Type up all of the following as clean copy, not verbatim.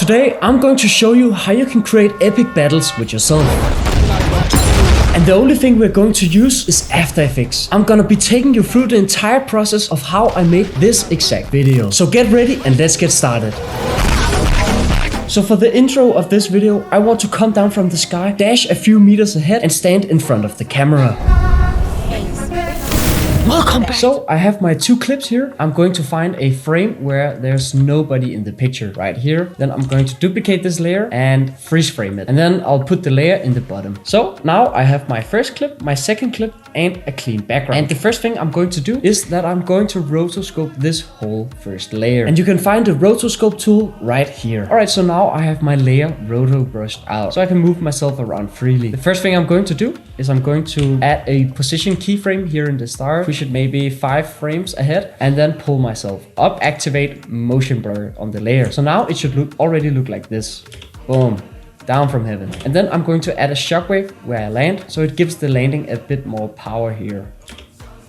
Today I'm going to show you how you can create epic battles with yourself. And the only thing we're going to use is After Effects. I'm gonna be taking you through the entire process of how I made this exact video. So get ready and let's get started. So for the intro of this video, I want to come down from the sky, dash a few meters ahead and stand in front of the camera. Welcome back. So I have my two clips here. I'm going to find a frame where there's nobody in the picture right here. Then I'm going to duplicate this layer and freeze frame it. And then I'll put the layer in the bottom. So now I have my first clip, my second clip, and a clean background. And the first thing I'm going to do is that I'm going to rotoscope this whole first layer. And you can find the rotoscope tool right here. All right, so now I have my layer roto brushed out, so I can move myself around freely. The first thing I'm going to do is I'm going to add a position keyframe here in the start. We should maybe 5 frames ahead, and then pull myself up, activate motion blur on the layer. So now it should already look like this. Boom. Down from heaven. And then I'm going to add a shockwave where I land, so it gives the landing a bit more power here.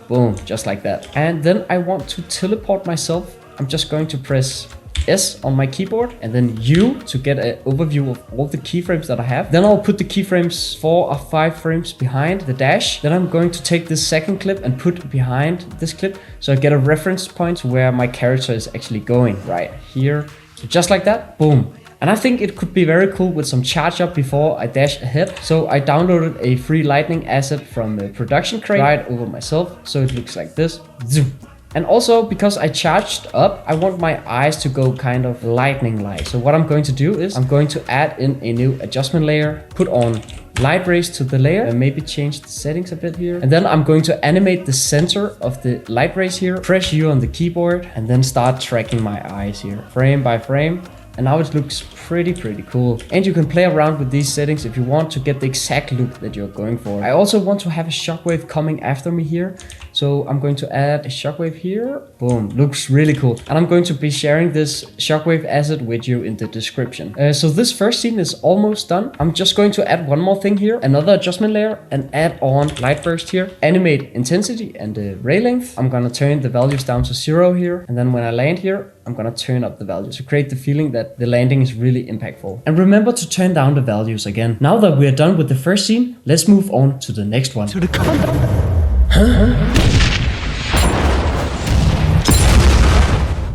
Boom, just like that. And then I want to teleport myself. I'm just going to press S on my keyboard and then U to get an overview of all the keyframes that I have. Then I'll put the keyframes 4 or 5 frames behind the dash. Then I'm going to take this second clip and put behind this clip, so I get a reference point where my character is actually going, right here. So just like that, boom. And I think it could be very cool with some charge up before I dash ahead. So I downloaded a free lightning asset from the production crate right over myself. So it looks like this. Zoom. And also because I charged up, I want my eyes to go kind of lightning-like. So what I'm going to do is I'm going to add in a new adjustment layer, put on light rays to the layer and maybe change the settings a bit here. And then I'm going to animate the center of the light rays here, press U on the keyboard, and then start tracking my eyes here, frame by frame. And now it looks pretty cool. And you can play around with these settings if you want to get the exact look that you're going for. I also want to have a shockwave coming after me here. So I'm going to add a shockwave here. Boom, looks really cool. And I'm going to be sharing this shockwave asset with you in the description. So this first scene is almost done. I'm just going to add one more thing here, another adjustment layer, and add on light burst here. Animate intensity and the ray length. I'm gonna turn the values down to 0 here. And then when I land here, I'm gonna turn up the values to create the feeling that the landing is really impactful. And remember to turn down the values again. Now that we're done with the first scene, let's move on to the next one.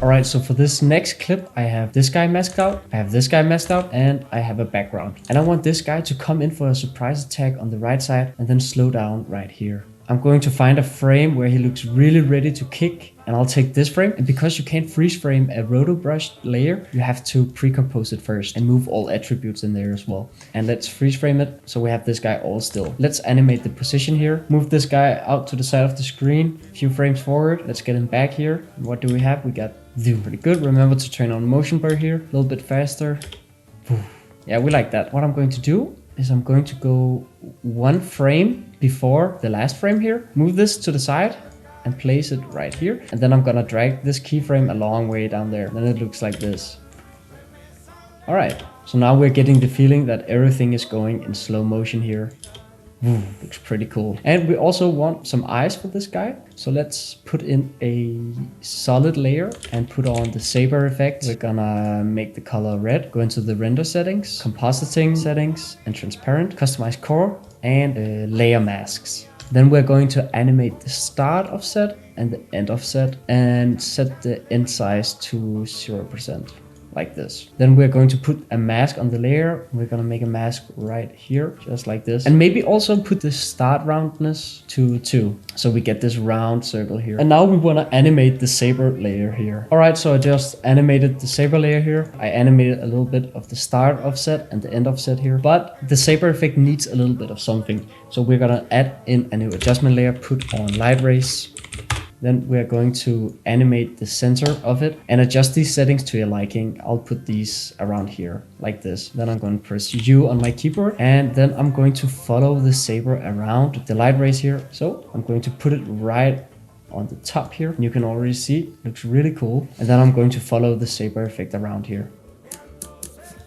Alright, so for this next clip, I have this guy masked out, I have this guy masked out, and I have a background. And I want this guy to come in for a surprise attack on the right side and then slow down right here. I'm going to find a frame where he looks really ready to kick, and I'll take this frame. And because you can't freeze frame a roto brush layer, you have to pre-compose it first and move all attributes in there as well. And let's freeze frame it so we have this guy all still. Let's animate the position here, move this guy out to the side of the screen, a few frames forward. Let's get him back here. And what do we have? We got zoom. Pretty good. Remember to turn on motion blur here, a little bit faster. Yeah, we like that. What I'm going to do is I'm going to go 1 frame before the last frame here, move this to the side and place it right here. And then I'm gonna drag this keyframe a long way down there. Then it looks like this. All right, so now we're getting the feeling that everything is going in slow motion here. Looks pretty cool. And we also want some eyes for this guy. So let's put in a solid layer and put on the saber effect. We're gonna make the color red, go into the render settings, compositing settings, and transparent, customize core, and layer masks. Then we're going to animate the start offset and the end offset and set the end size to 0%. Like this. Then we're going to put a mask on the layer. We're gonna make a mask right here, just like this. And maybe also put the start roundness to 2. So we get this round circle here. And now we wanna animate the saber layer here. All right, so I just animated the saber layer here. I animated a little bit of the start offset and the end offset here. But the saber effect needs a little bit of something. So we're gonna add in a new adjustment layer, put on light rays. Then we're going to animate the center of it and adjust these settings to your liking. I'll put these around here like this. Then I'm going to press U on my keyboard, and then I'm going to follow the saber around the light rays here. So I'm going to put it right on the top here. And you can already see it looks really cool. And then I'm going to follow the saber effect around here.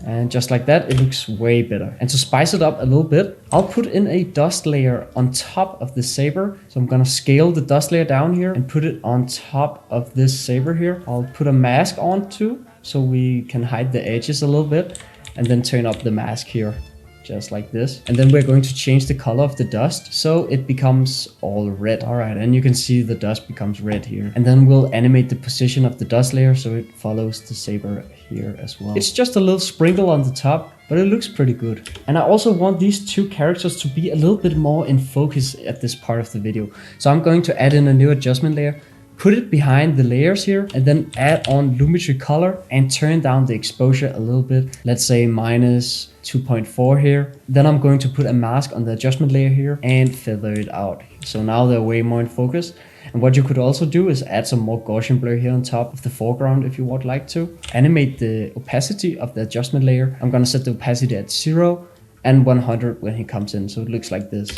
And just like that, it looks way better. And to spice it up a little bit, I'll put in a dust layer on top of the saber. So I'm gonna scale the dust layer down here and put it on top of this saber here. I'll put a mask on too. so we can hide the edges a little bit, and then turn up the mask here, just like this. And then we're going to change the color of the dust so it becomes all red. All right, and you can see the dust becomes red here. And then we'll animate the position of the dust layer so it follows the saber here as well. It's just a little sprinkle on the top, but it looks pretty good. And I also want these two characters to be a little bit more in focus at this part of the video. So I'm going to add in a new adjustment layer, put it behind the layers here, and then add on lumetri color and turn down the exposure a little bit. Let's say minus 2.4 here. Then I'm going to put a mask on the adjustment layer here and feather it out. So now they're way more in focus. And what you could also do is add some more Gaussian blur here on top of the foreground if you would like to. Animate the opacity of the adjustment layer. I'm gonna set the opacity at 0 and 100 when he comes in, so it looks like this.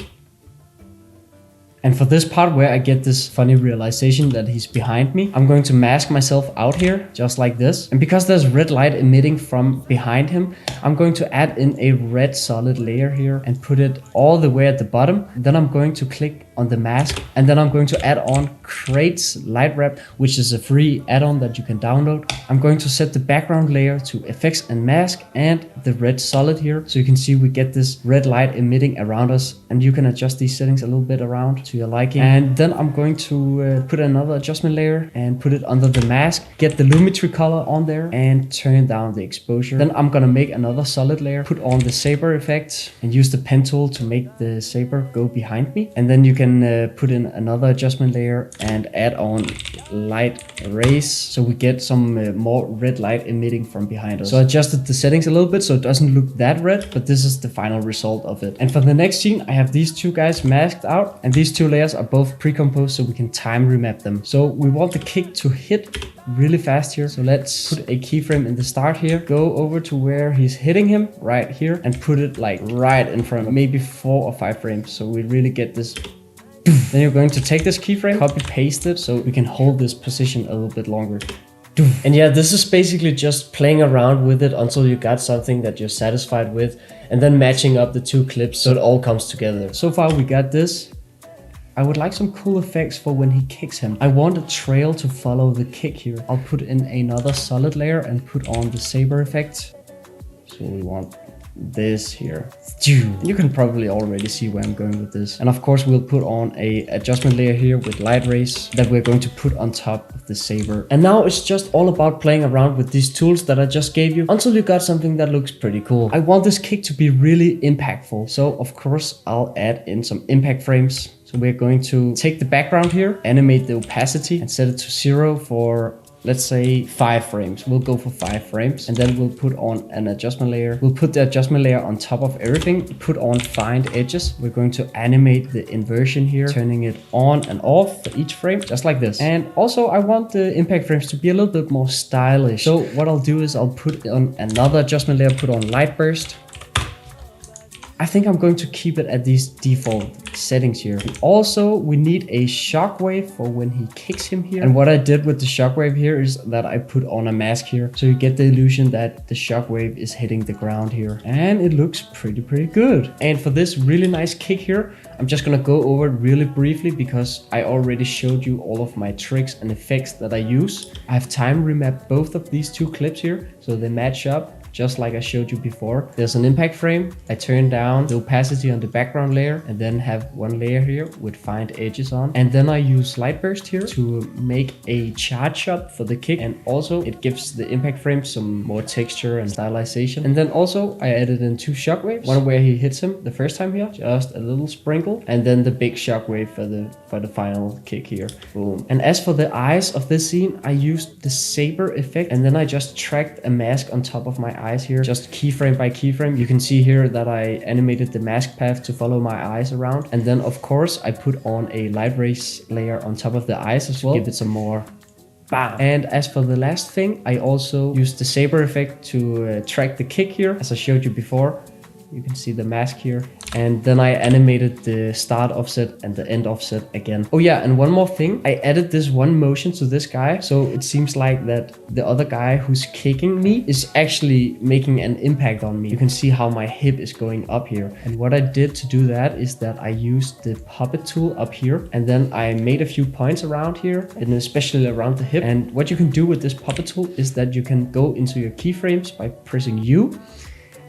And for this part where I get this funny realization that he's behind me, I'm going to mask myself out here, just like this. And because there's red light emitting from behind him, I'm going to add in a red solid layer here and put it all the way at the bottom. Then I'm going to click on the mask, and then I'm going to add on Crate's Light Wrap, which is a free add-on that you can download. I'm going to set the background layer to effects and mask and the red solid here. So you can see we get this red light emitting around us, and you can adjust these settings a little bit around to your liking. And then I'm going to put another adjustment layer and put it under the mask, get the lumetri color on there and turn down the exposure. Then I'm gonna make another solid layer, put on the saber effect and use the pen tool to make the saber go behind me. And then you can put in another adjustment layer and add on light rays so we get some more red light emitting from behind us. So I adjusted the settings a little bit so it doesn't look that red, but this is the final result of it. And for the next scene, I have these two guys masked out, and these two layers are both pre-composed so we can time remap them. So we want the kick to hit really fast here. So let's put a keyframe in the start here, go over to where he's hitting him right here and put it like right in front, maybe 4 or 5 frames. So we really get this. Then you're going to take this keyframe, copy paste it so we can hold this position a little bit longer. And yeah, this is basically just playing around with it until you got something that you're satisfied with, and then matching up the two clips so it all comes together. So far we got this. I would like some cool effects for when he kicks him. I want a trail to follow the kick here. I'll put in another solid layer and put on the saber effect. So we want this here. You can probably already see where I'm going with this. And of course we'll put on a adjustment layer here with light rays that we're going to put on top of the saber. And now it's just all about playing around with these tools that I just gave you until you got something that looks pretty cool. I want this kick to be really impactful. So of course I'll add in some impact frames. So we're going to take the background here, animate the opacity and set it to 0 for, let's say, 5 frames. We'll go for 5 frames, and then we'll put on an adjustment layer. We'll put the adjustment layer on top of everything, put on find edges. We're going to animate the inversion here, turning it on and off for each frame, just like this. And also I want the impact frames to be a little bit more stylish. So what I'll do is I'll put on another adjustment layer, put on light burst. I think I'm going to keep it at these default settings here. And also, we need a shockwave for when he kicks him here. And what I did with the shockwave here is that I put on a mask here. So you get the illusion that the shockwave is hitting the ground here. And it looks pretty good. And for this really nice kick here, I'm just gonna go over it really briefly because I already showed you all of my tricks and effects that I use. I have time remapped both of these two clips here so they match up, just like I showed you before. There's an impact frame. I turn down the opacity on the background layer and then have one layer here with find edges on. And then I use light burst here to make a charge shot for the kick. And also it gives the impact frame some more texture and stylization. And then also I added in 2 shockwaves. One where he hits him the first time here, just a little sprinkle. And then the big shockwave for the final kick here. Boom. And as for the eyes of this scene, I used the saber effect. And then I just tracked a mask on top of my eyes here, just keyframe by keyframe. You can see here that I animated the mask path to follow my eyes around. And then of course I put on a light rays layer on top of the eyes as well, give it some more bam. And as for the last thing, I also used the saber effect to track the kick here, as I showed you before. You can see the mask here. And then I animated the start offset and the end offset again. Oh yeah, and one more thing. I added this one motion to this guy. So it seems like that the other guy who's kicking me is actually making an impact on me. You can see how my hip is going up here. And what I did to do that is that I used the puppet tool up here. And then I made a few points around here and especially around the hip. And what you can do with this puppet tool is that you can go into your keyframes by pressing U.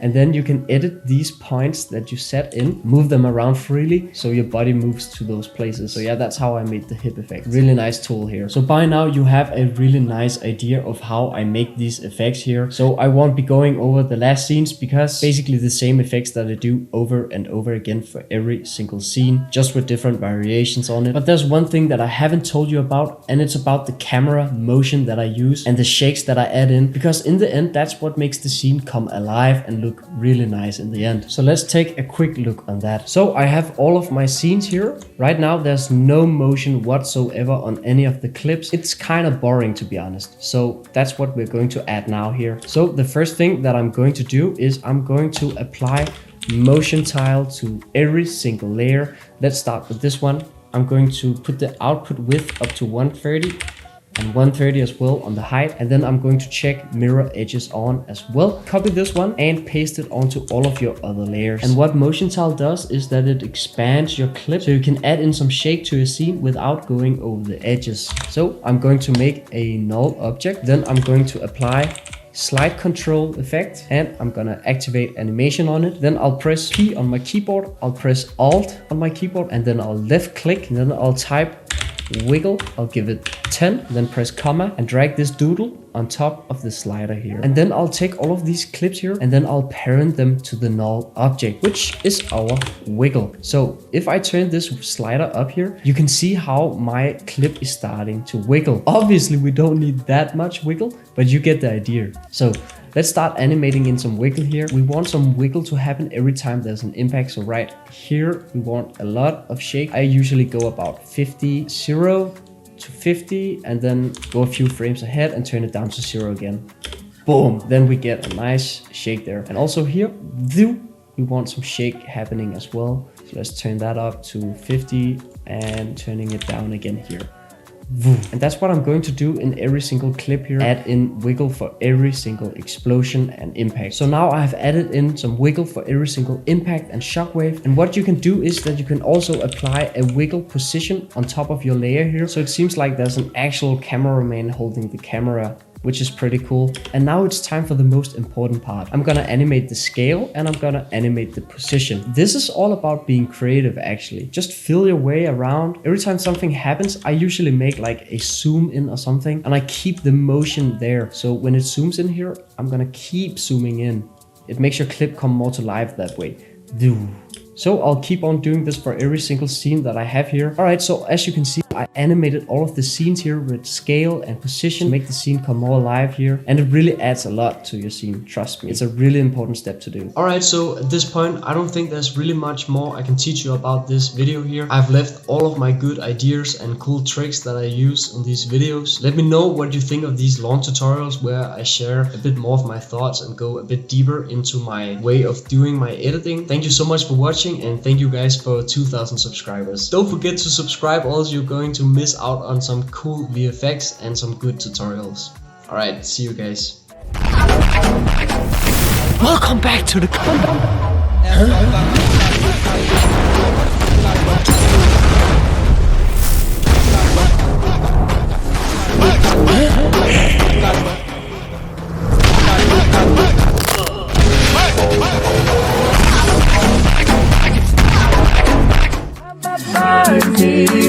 And then you can edit these points that you set in, move them around freely so your body moves to those places. So yeah, that's how I made the hip effect. Really nice tool here. So by now you have a really nice idea of how I make these effects here. So I won't be going over the last scenes because basically the same effects that I do over and over again for every single scene, just with different variations on it. But there's one thing that I haven't told you about, and it's about the camera motion that I use and the shakes that I add in, because in the end, that's what makes the scene come alive and look really nice in the end. So let's take a quick look on that. So I have all of my scenes here. Right now there's no motion whatsoever on any of the clips. It's kind of boring, to be honest. So that's what we're going to add now here. So the first thing that I'm going to do is I'm going to apply motion tile to every single layer. Let's start with this one. I'm going to put the output width up to 130 and 130 as well on the height, and then I'm going to check mirror edges on as well. Copy this one and paste it onto all of your other layers. And what motion tile does is that it expands your clip so you can add in some shake to your scene without going over the edges. So I'm going to make a null object, then I'm going to apply slide control effect, and I'm gonna activate animation on it. Then I'll press P on my keyboard, I'll press Alt on my keyboard, and then I'll left click, and then I'll type wiggle. I'll give it 10, then press comma and drag this doodle on top of the slider here. And then I'll take all of these clips here and then I'll parent them to the null object, which is our wiggle. So if I turn this slider up here, you can see how my clip is starting to wiggle. Obviously we don't need that much wiggle, but you get the idea. So let's start animating in some wiggle here. We want some wiggle to happen every time there's an impact. So right here, we want a lot of shake. I usually go about 50, 0 to 50, and then go a few frames ahead and turn it down to 0 again. Boom, then we get a nice shake there. And also here, we want some shake happening as well. So let's turn that up to 50 and turning it down again here. And that's what I'm going to do in every single clip here. Add in wiggle for every single explosion and impact. So now I have added in some wiggle for every single impact and shockwave. And what you can do is that you can also apply a wiggle position on top of your layer here. So it seems like there's an actual cameraman holding the camera, which is pretty cool. And now it's time for the most important part. I'm gonna animate the scale and I'm gonna animate the position. This is all about being creative actually. Just feel your way around. Every time something happens, I usually make like a zoom in or something and I keep the motion there. So when it zooms in here, I'm gonna keep zooming in. It makes your clip come more to life that way. So I'll keep on doing this for every single scene that I have here. All right, so as you can see, I animated all of the scenes here with scale and position to make the scene come more alive here. And it really adds a lot to your scene, trust me. It's a really important step to do. All right, so at this point, I don't think there's really much more I can teach you about this video here. I've left all of my good ideas and cool tricks that I use in these videos. Let me know what you think of these long tutorials where I share a bit more of my thoughts and go a bit deeper into my way of doing my editing. Thank you so much for watching. And thank you guys for 2,000 subscribers. Don't forget to subscribe, or else you're going to miss out on some cool VFX and some good tutorials. Alright, see you guys. Welcome back to the Hey.